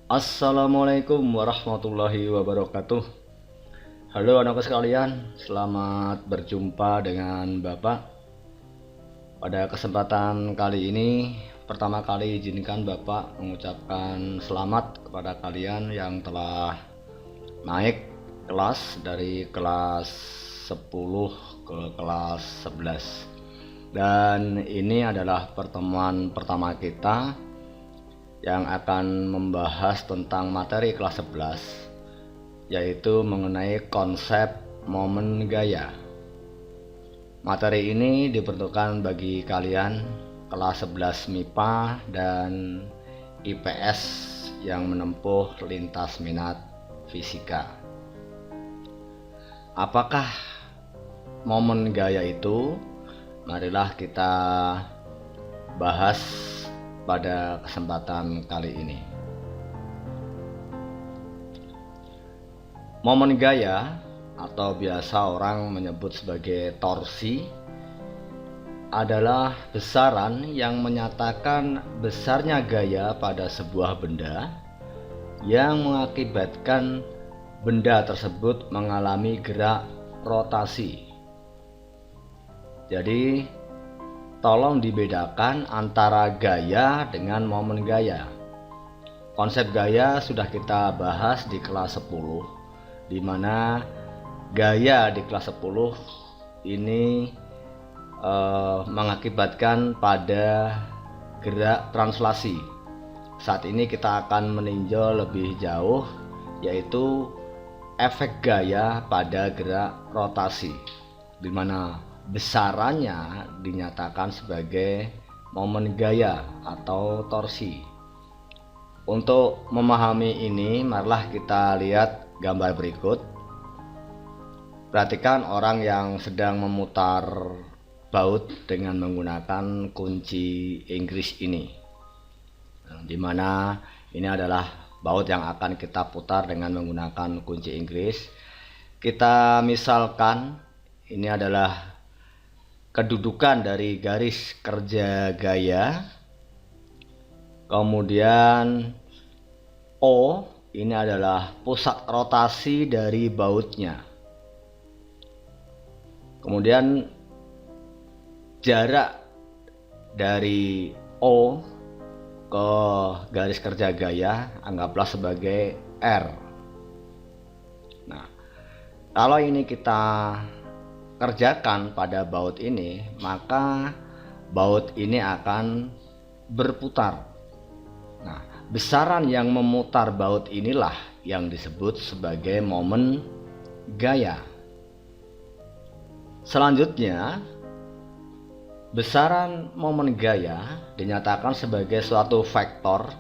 Assalamualaikum warahmatullahi wabarakatuh. Halo anak sekalian, selamat berjumpa dengan Bapak. Pada kesempatan kali ini, pertama kali izinkan Bapak mengucapkan selamat kepada kalian yang telah naik kelas dari kelas 10 ke kelas 11. Dan ini adalah pertemuan pertama kita yang akan membahas tentang materi kelas 11, yaitu mengenai konsep momen gaya. Materi ini diperuntukkan bagi kalian kelas 11 MIPA dan IPS yang menempuh lintas minat fisika. Apakah momen gaya itu? Marilah kita bahas pada kesempatan kali ini. Momen gaya atau biasa orang menyebut sebagai torsi adalah besaran yang menyatakan besarnya gaya pada sebuah benda yang mengakibatkan benda tersebut mengalami gerak rotasi. Jadi tolong dibedakan antara gaya dengan momen gaya. Konsep gaya sudah kita bahas di kelas 10, di mana gaya di kelas 10 ini mengakibatkan pada gerak translasi. Saat ini kita akan meninjau lebih jauh, yaitu efek gaya pada gerak rotasi, di mana besarannya dinyatakan sebagai momen gaya atau torsi. Untuk memahami ini, marilah kita lihat gambar berikut. Perhatikan orang yang sedang memutar baut dengan menggunakan kunci Inggris ini, di mana ini adalah baut yang akan kita putar dengan menggunakan kunci Inggris. Kita misalkan ini adalah kedudukan dari garis kerja gaya, kemudian O ini adalah pusat rotasi dari bautnya, kemudian jarak dari O ke garis kerja gaya anggaplah sebagai R. Nah, kalau ini kita kerjakan pada baut ini, maka baut ini akan berputar. Nah, besaran yang memutar baut inilah yang disebut sebagai momen gaya. Selanjutnya, besaran momen gaya dinyatakan sebagai suatu vektor,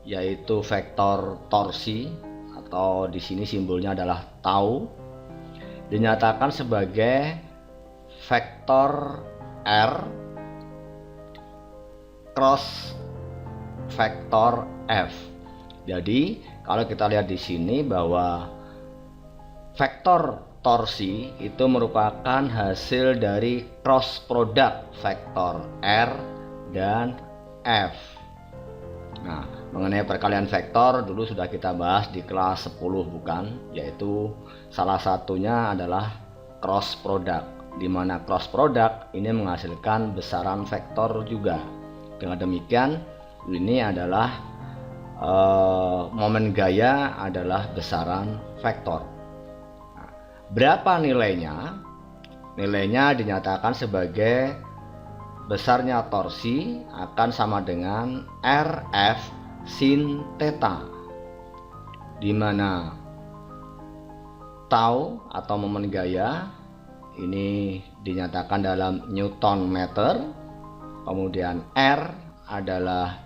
yaitu vektor torsi, atau di sini simbolnya adalah tau, dinyatakan sebagai vektor R cross vektor F. Jadi kalau kita lihat di sini bahwa vektor torsi itu merupakan hasil dari cross product vektor R dan F. Nah, mengenai perkalian vektor dulu sudah kita bahas di kelas 10 bukan, yaitu salah satunya adalah cross product, di mana cross product ini menghasilkan besaran vektor juga. Dengan demikian, ini adalah momen gaya adalah besaran vektor. Nah, berapa nilainya? Nilainya dinyatakan sebagai besarnya torsi akan sama dengan RF sin theta, di mana tau atau momen gaya ini dinyatakan dalam Newton meter, kemudian R adalah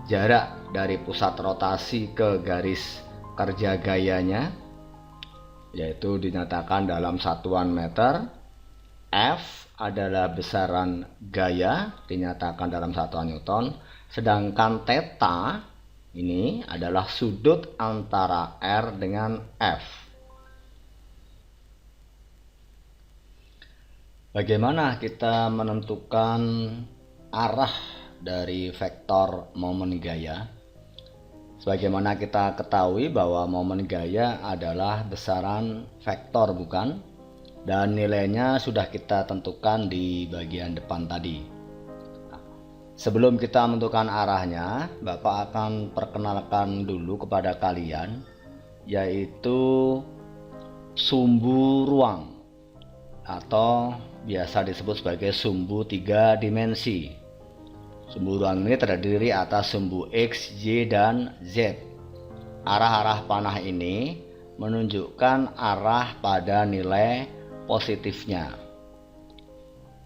jarak dari pusat rotasi ke garis kerja gayanya, yaitu dinyatakan dalam satuan meter. F adalah besaran gaya, dinyatakan dalam satuan Newton, sedangkan theta ini adalah sudut antara R dengan F. Bagaimana kita menentukan arah dari vektor momen gaya? Sebagaimana kita ketahui bahwa momen gaya adalah besaran vektor, bukan? Dan nilainya sudah kita tentukan di bagian depan tadi. Nah, sebelum kita menentukan arahnya, Bapak akan perkenalkan dulu kepada kalian, yaitu sumbu ruang atau biasa disebut sebagai sumbu 3 dimensi. Sumbu ruang ini terdiri atas sumbu X, Y, dan Z. Arah-arah panah ini menunjukkan arah pada nilai positifnya.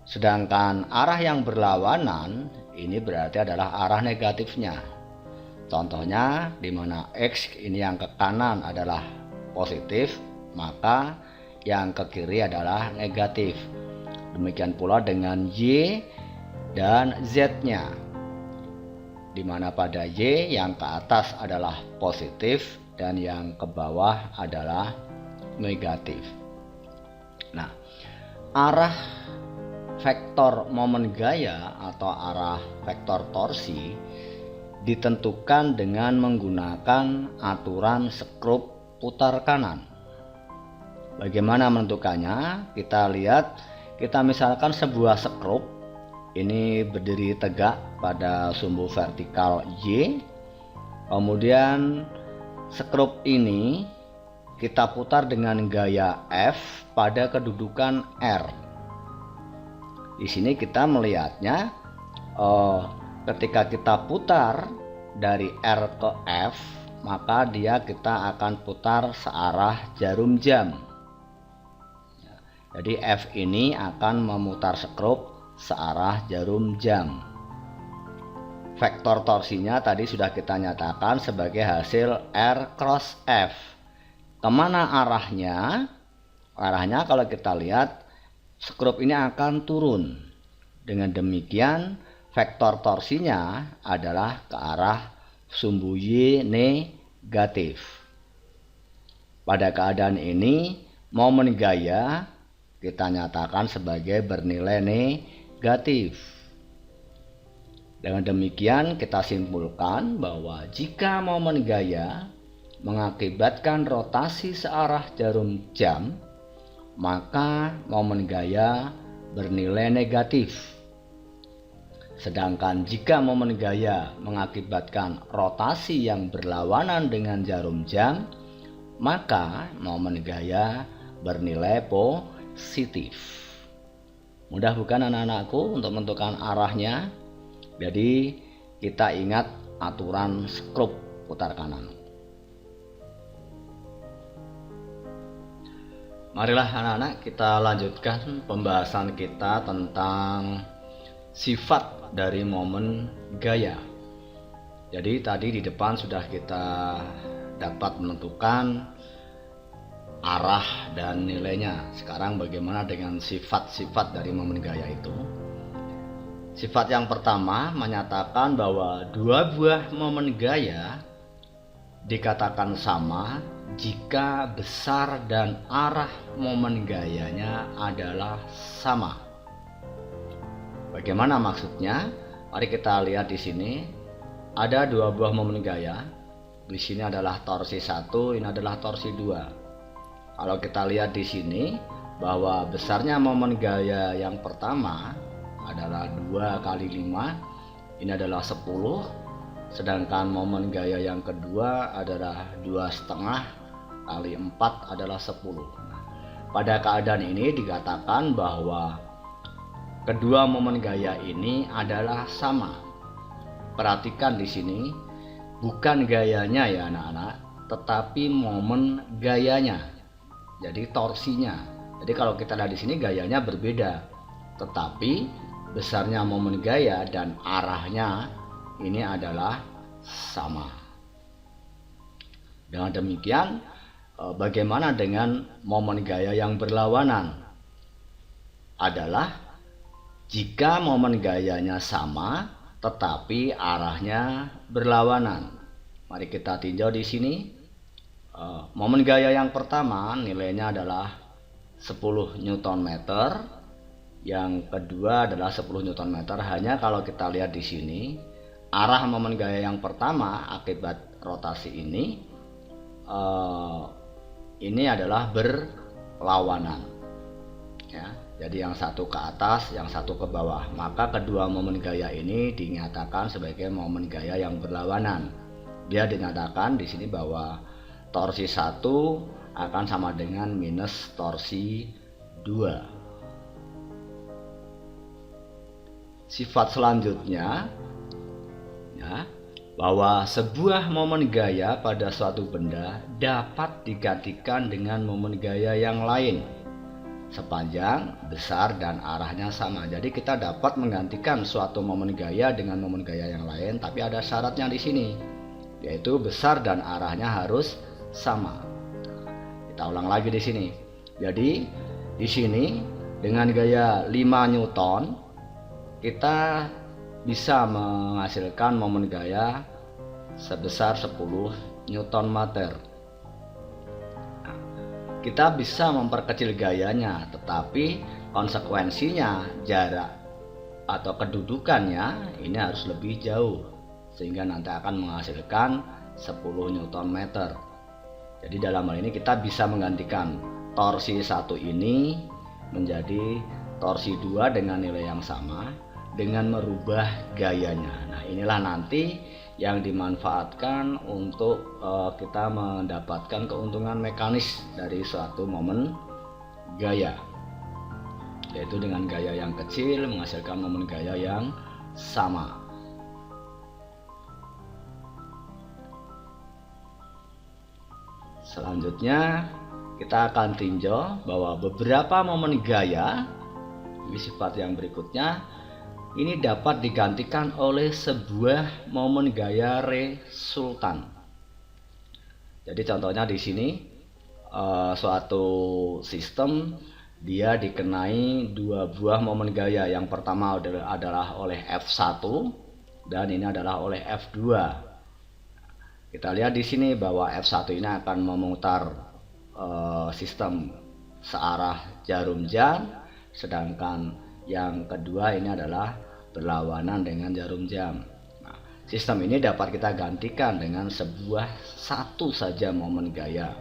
Sedangkan arah yang berlawanan ini berarti adalah arah negatifnya. Contohnya di mana X ini yang ke kanan adalah positif, maka yang ke kiri adalah negatif. Demikian pula dengan Y dan Z-nya, di mana pada Y yang ke atas adalah positif dan yang ke bawah adalah negatif. Nah, arah vektor momen gaya atau arah vektor torsi ditentukan dengan menggunakan aturan skrup putar kanan. Bagaimana menentukannya? Kita lihat, kita misalkan sebuah skrup ini berdiri tegak pada sumbu vertikal Y. Kemudian skrup ini kita putar dengan gaya F pada kedudukan R. Di sini kita melihatnya ketika kita putar dari R ke F, maka kita akan putar searah jarum jam. Jadi F ini akan memutar skrup searah jarum jam. Vektor torsinya tadi sudah kita nyatakan sebagai hasil R cross F. Kemana arahnya? Arahnya kalau kita lihat, skrup ini akan turun. Dengan demikian vektor torsinya adalah ke arah sumbu Y negatif. Pada keadaan ini momen gaya kita nyatakan sebagai bernilai negatif. Dengan demikian kita simpulkan bahwa jika momen gaya mengakibatkan rotasi searah jarum jam, maka momen gaya bernilai negatif. Sedangkan jika momen gaya mengakibatkan rotasi yang berlawanan dengan jarum jam, maka momen gaya bernilai positif. Mudah bukan anak-anakku untuk menentukan arahnya? Jadi kita ingat aturan skrup putar kanan. Marilah anak-anak kita lanjutkan pembahasan kita tentang sifat dari momen gaya. Jadi tadi di depan sudah kita dapat menentukan arah dan nilainya. Sekarang bagaimana dengan sifat-sifat dari momen gaya itu? Sifat yang pertama menyatakan bahwa dua buah momen gaya dikatakan sama jika besar dan arah momen gayanya adalah sama. Bagaimana maksudnya? Mari kita lihat di sini. Ada dua buah momen gaya. Di sini adalah torsi 1, ini adalah torsi 2. Kalau kita lihat di sini bahwa besarnya momen gaya yang pertama adalah 2 kali 5, ini adalah 10, sedangkan momen gaya yang kedua adalah 2,5 kali 4 adalah 10. Pada keadaan ini dikatakan bahwa kedua momen gaya ini adalah sama. Perhatikan di sini, bukan gayanya ya anak-anak, tetapi momen gayanya. Jadi torsinya. Jadi kalau kita lihat di sini gayanya berbeda, tetapi besarnya momen gaya dan arahnya ini adalah sama. Dengan demikian, bagaimana dengan momen gaya yang berlawanan? Adalah jika momen gayanya sama, tetapi arahnya berlawanan. Mari kita tinjau di sini. Momen gaya yang pertama nilainya adalah 10 Nm, yang kedua adalah 10 Nm. Hanya kalau kita lihat di sini, arah momen gaya yang pertama akibat rotasi ini adalah berlawanan ya. Jadi yang satu ke atas, yang satu ke bawah. Maka kedua momen gaya ini dinyatakan sebagai momen gaya yang berlawanan. Dia dinyatakan di sini bahwa torsi 1 akan sama dengan minus torsi 2. Sifat selanjutnya ya, bahwa sebuah momen gaya pada suatu benda dapat digantikan dengan momen gaya yang lain sepanjang besar dan arahnya sama. Jadi kita dapat menggantikan suatu momen gaya dengan momen gaya yang lain, tapi ada syaratnya di sini, yaitu besar dan arahnya harus sama. Kita ulang lagi di sini. Jadi di sini dengan gaya 5 Newton kita bisa menghasilkan momen gaya sebesar 10 Newton meter. Kita bisa memperkecil gayanya, tetapi konsekuensinya jarak atau kedudukannya ini harus lebih jauh, sehingga nanti akan menghasilkan 10 Newton meter. Jadi dalam hal ini kita bisa menggantikan torsi 1 ini menjadi torsi 2 dengan nilai yang sama dengan merubah gayanya. Nah, inilah nanti yang dimanfaatkan untuk kita mendapatkan keuntungan mekanis dari suatu momen gaya, yaitu dengan gaya yang kecil menghasilkan momen gaya yang sama. Selanjutnya kita akan tinjau bahwa beberapa momen gaya, ini sifat yang berikutnya, ini dapat digantikan oleh sebuah momen gaya resultan. Jadi contohnya di sini suatu sistem dia dikenai 2 buah momen gaya. Yang pertama adalah oleh F1 dan ini adalah oleh F2. Kita lihat di sini bahwa F1 ini akan memutar sistem searah jarum jam, sedangkan yang kedua ini adalah berlawanan dengan jarum jam. Nah, sistem ini dapat kita gantikan dengan satu saja momen gaya,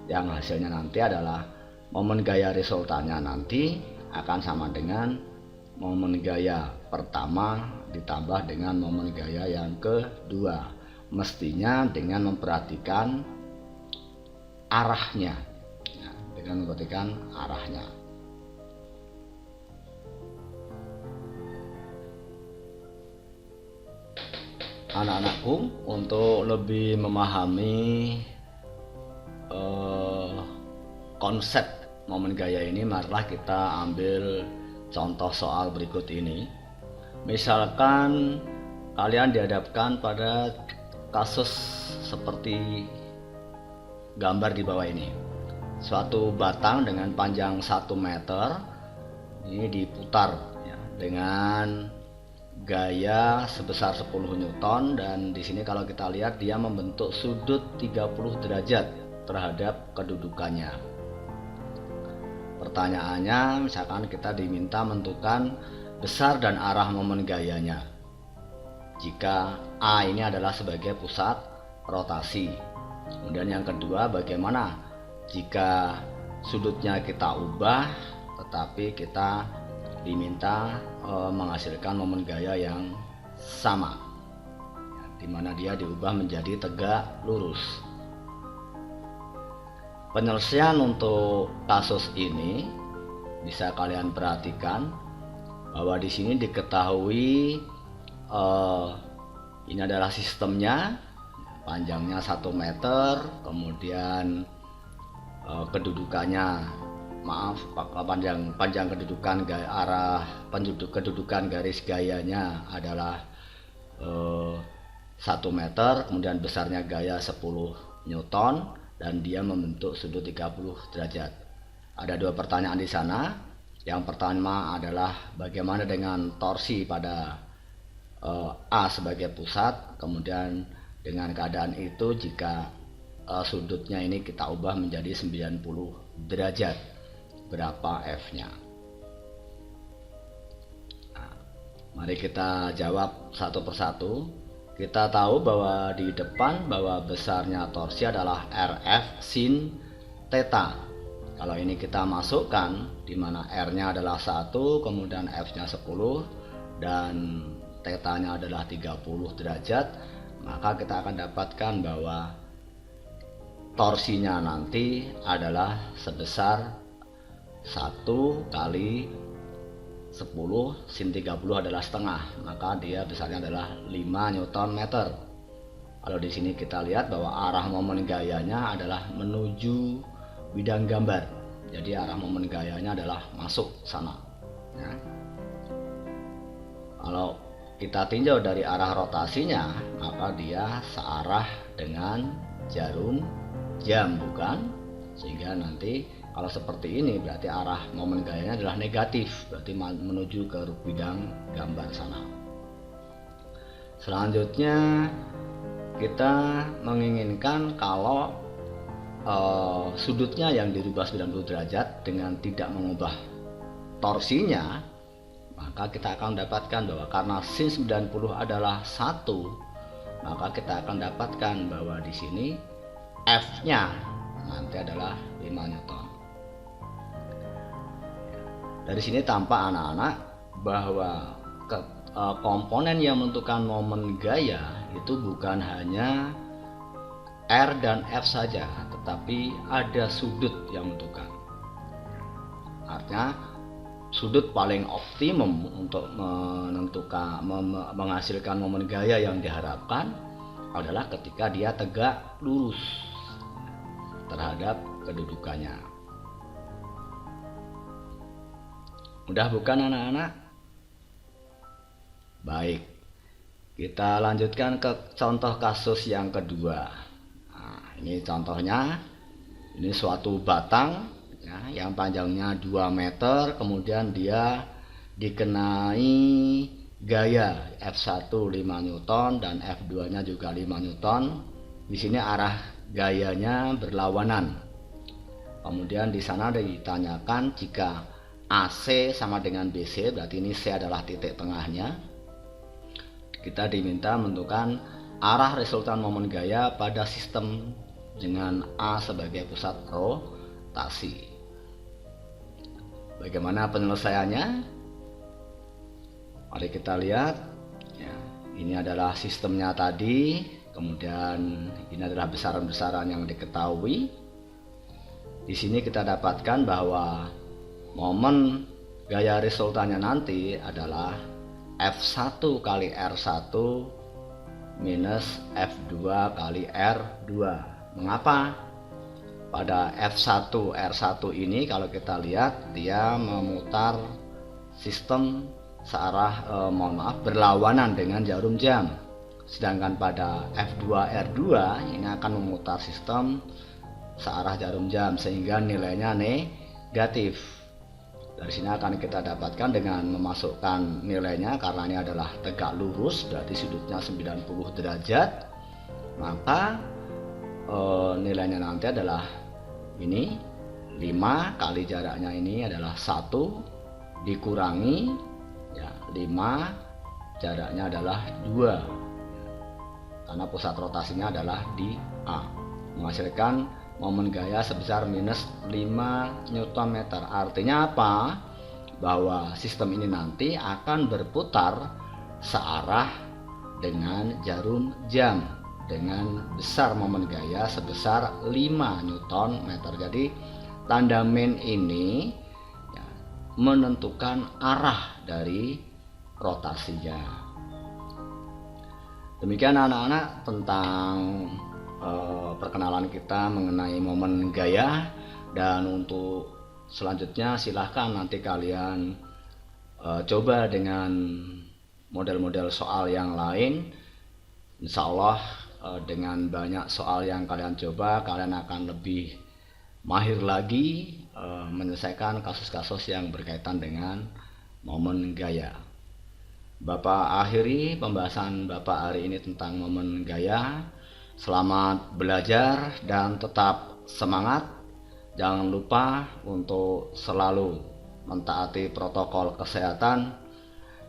yang hasilnya nanti adalah momen gaya resultannya nanti akan sama dengan momen gaya pertama ditambah dengan momen gaya yang kedua, mestinya dengan memperhatikan arahnya ya, Anak-anakku, untuk lebih memahami konsep momen gaya ini, marilah kita ambil contoh soal berikut ini. Misalkan kalian dihadapkan pada kasus seperti gambar di bawah ini. Suatu batang dengan panjang 1 meter ini diputar ya, dengan gaya sebesar 10 Newton, dan di sini kalau kita lihat dia membentuk sudut 30 derajat terhadap kedudukannya. Pertanyaannya, misalkan kita diminta menentukan besar dan arah momen gayanya jika A ini adalah sebagai pusat rotasi. Kemudian yang kedua, bagaimana jika sudutnya kita ubah tetapi kita diminta menghasilkan momen gaya yang sama ya, di mana dia diubah menjadi tegak lurus. Penyelesaian untuk kasus ini bisa kalian perhatikan bahwa di sini diketahui ini adalah sistemnya, panjangnya 1 meter, kemudian kedudukannya, panjang kedudukan arah kedudukan garis gayanya adalah 1 meter, kemudian besarnya gaya 10 Newton, dan dia membentuk sudut 30 derajat. Ada 2 pertanyaan di sana. Yang pertama adalah bagaimana dengan torsi pada A sebagai pusat, kemudian dengan keadaan itu jika sudutnya ini kita ubah menjadi 90 derajat, berapa F-nya? Nah, mari kita jawab satu persatu. kita tahu bahwa di depan bahwa besarnya torsi adalah RF sin theta. Kalau ini kita masukkan, di mana R-nya adalah 1, kemudian F-nya 10, dan theta-nya adalah 30 derajat, maka kita akan dapatkan bahwa torsinya nanti adalah sebesar 1 kali 10 sin 30 adalah setengah, maka dia besarnya adalah 5 Newton meter. Kalau di sini kita lihat bahwa arah momen gayanya adalah menuju bidang gambar, jadi arah momen gayanya adalah masuk sana ya. Kalau kita tinjau dari arah rotasinya, maka dia searah dengan jarum jam, bukan? Sehingga nanti kalau seperti ini berarti arah momen gayanya adalah negatif, berarti menuju ke bidang gambar sana. Selanjutnya kita menginginkan kalau sudutnya yang dirubah 90 derajat dengan tidak mengubah torsinya, maka kita akan dapatkan bahwa karena sin 90 adalah 1, maka kita akan dapatkan bahwa di sini F-nya nanti adalah 5 Newton. Dari sini tampak anak-anak bahwa komponen yang menentukan momen gaya itu bukan hanya R dan F saja, tetapi ada sudut yang menentukan. Artinya sudut paling optimum untuk menentukan menghasilkan momen gaya yang diharapkan adalah ketika dia tegak lurus terhadap kedudukannya. Mudah bukan anak-anak? Baik, kita lanjutkan ke contoh kasus yang kedua. Ini contohnya, ini suatu batang ya, yang panjangnya 2 meter, kemudian dia dikenai gaya F1 5 Newton dan F2 nya juga 5 Newton. Di sini arah gayanya berlawanan. Kemudian di sana ditanyakan jika AC sama dengan BC, berarti ini C adalah titik tengahnya. Kita diminta menentukan arah resultan momen gaya pada sistem dengan A sebagai pusat rotasi. Bagaimana penyelesaiannya? Mari kita lihat ya, ini adalah sistemnya tadi, kemudian ini adalah besaran-besaran yang diketahui. Di sini kita dapatkan bahwa momen gaya resultannya nanti adalah F1 kali R1 minus F2 kali R2. Mengapa? Pada F1 R1 ini kalau kita lihat dia memutar sistem searah berlawanan dengan jarum jam. Sedangkan pada F2 R2 ini akan memutar sistem searah jarum jam sehingga nilainya negatif. Dari sini akan kita dapatkan dengan memasukkan nilainya, karena ini adalah tegak lurus berarti sudutnya 90 derajat, maka nilainya nanti adalah ini 5 kali jaraknya ini adalah 1 dikurangi ya 5 jaraknya adalah 2 karena pusat rotasinya adalah di A, menghasilkan momen gaya sebesar minus 5 Newton meter. Artinya apa? Bahwa sistem ini nanti akan berputar searah dengan jarum jam dengan besar momen gaya sebesar 5 Newton meter. Jadi tanda min ini ya, menentukan arah dari rotasinya. Demikian anak-anak tentang perkenalan kita mengenai momen gaya, dan untuk selanjutnya silahkan nanti kalian coba dengan model-model soal yang lain. Insya Allah dengan banyak soal yang kalian coba, kalian akan lebih mahir lagi menyelesaikan kasus-kasus yang berkaitan dengan momen gaya. Bapak akhiri pembahasan Bapak hari ini tentang momen gaya. Selamat belajar dan tetap semangat. Jangan lupa untuk selalu mentaati protokol kesehatan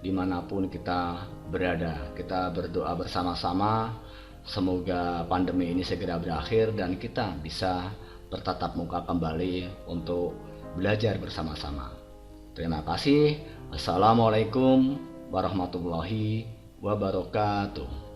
dimanapun kita berada. Kita berdoa bersama-sama semoga pandemi ini segera berakhir dan kita bisa bertatap muka kembali untuk belajar bersama-sama. Terima kasih. Assalamualaikum warahmatullahi wabarakatuh.